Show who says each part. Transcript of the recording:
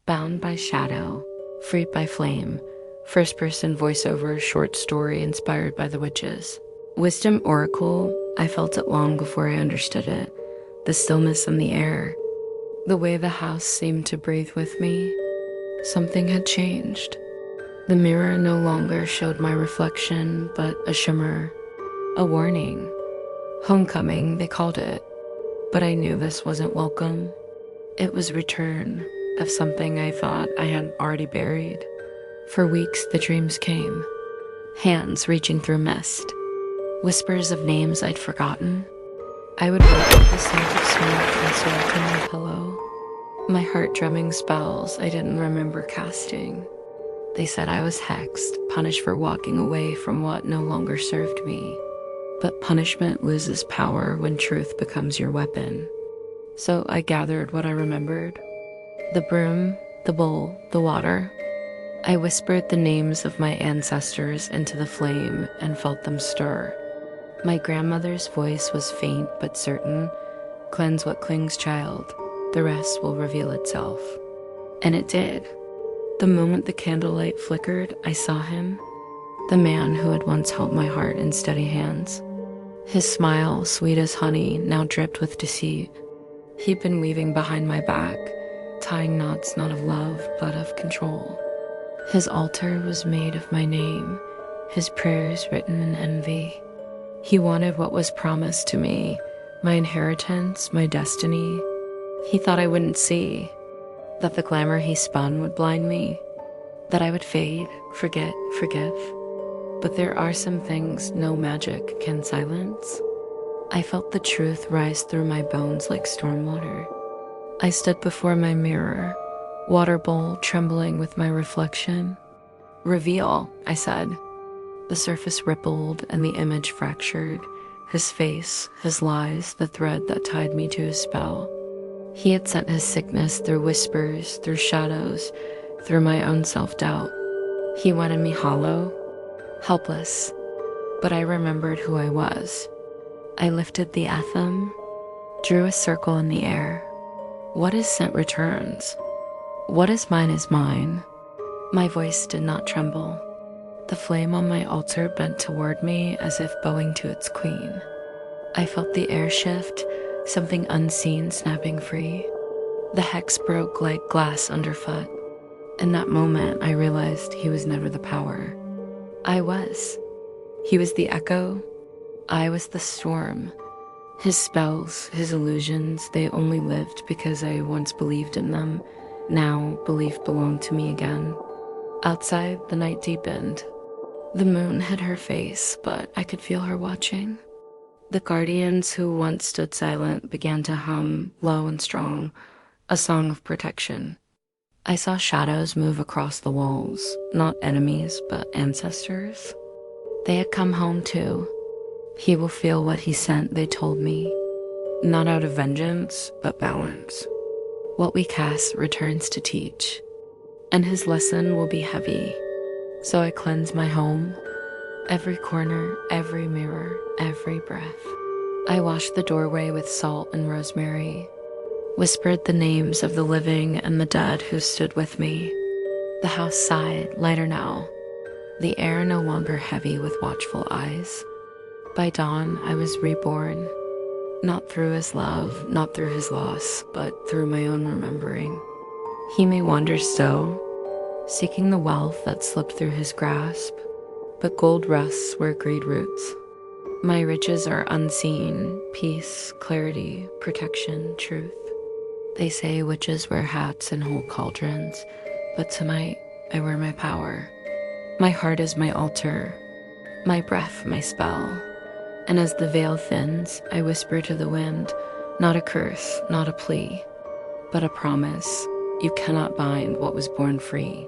Speaker 1: Bound by shadow, freed by flame, first-person voiceover short story inspired by the witches. Wisdom Oracle, I felt it long before I understood it. The stillness in the air, the way the house seemed to breathe with me. Something had changed. The mirror no longer showed my reflection, but a shimmer, a warning. Homecoming, they called it. But I knew this wasn't welcome. It was return of something I thought I had already buried. For weeks, the dreams came. Hands reaching through mist. Whispers of names I'd forgotten. I would wake with the scent of smoke and sweat on my pillow. My heart drumming spells I didn't remember casting. They said I was hexed, punished for walking away from what no longer served me. But punishment loses power when truth becomes your weapon. So I gathered what I remembered. The broom, the bowl, the water. I whispered the names of my ancestors into the flame and felt them stir. My grandmother's voice was faint but certain. Cleanse what clings, child. The rest will reveal itself. And it did. The moment the candlelight flickered, I saw him. The man who had once held my heart in steady hands. His smile, sweet as honey, now dripped with deceit. He'd been weaving behind my back, tying knots not of love, but of control. His altar was made of my name, his prayers written in envy. He wanted what was promised to me, my inheritance, my destiny. He thought I wouldn't see, that the glamour he spun would blind me, that I would fade, forget, forgive. But there are some things no magic can silence. I felt the truth rise through my bones like stormwater. I stood before my mirror, water bowl trembling with my reflection. Reveal, I said. The surface rippled and the image fractured. His face, his lies, the thread that tied me to his spell. He had sent his sickness through whispers, through shadows, through my own self-doubt. He wanted me hollow, helpless, but I remembered who I was. I lifted the atham, drew a circle in the air. What is sent returns. What is mine. My voice did not tremble. The flame on my altar bent toward me as if bowing to its queen. I felt the air shift, something unseen snapping free. The hex broke like glass underfoot. In that moment, I realized he was never the power. I was. He was the echo. I was the storm. His spells, his illusions, they only lived because I once believed in them. Now, belief belonged to me again. Outside, the night deepened. The moon hid her face, but I could feel her watching. The guardians who once stood silent began to hum, low and strong, a song of protection. I saw shadows move across the walls, not enemies, but ancestors. They had come home too. He will feel what he sent, they told me. Not out of vengeance, but balance. What we cast returns to teach, and his lesson will be heavy. So I cleanse my home, every corner, every mirror, every breath. I washed the doorway with salt and rosemary, whispered the names of the living and the dead who stood with me. The house sighed, lighter now, the air no longer heavy with watchful eyes. By dawn, I was reborn, not through his love, not through his loss, but through my own remembering. He may wander so, seeking the wealth that slipped through his grasp, but gold rests where greed roots. My riches are unseen, peace, clarity, protection, truth. They say witches wear hats and hold cauldrons, but tonight I wear my power. My heart is my altar, my breath my spell. And as the veil thins, I whisper to the wind, not a curse, not a plea, but a promise. You cannot bind what was born free.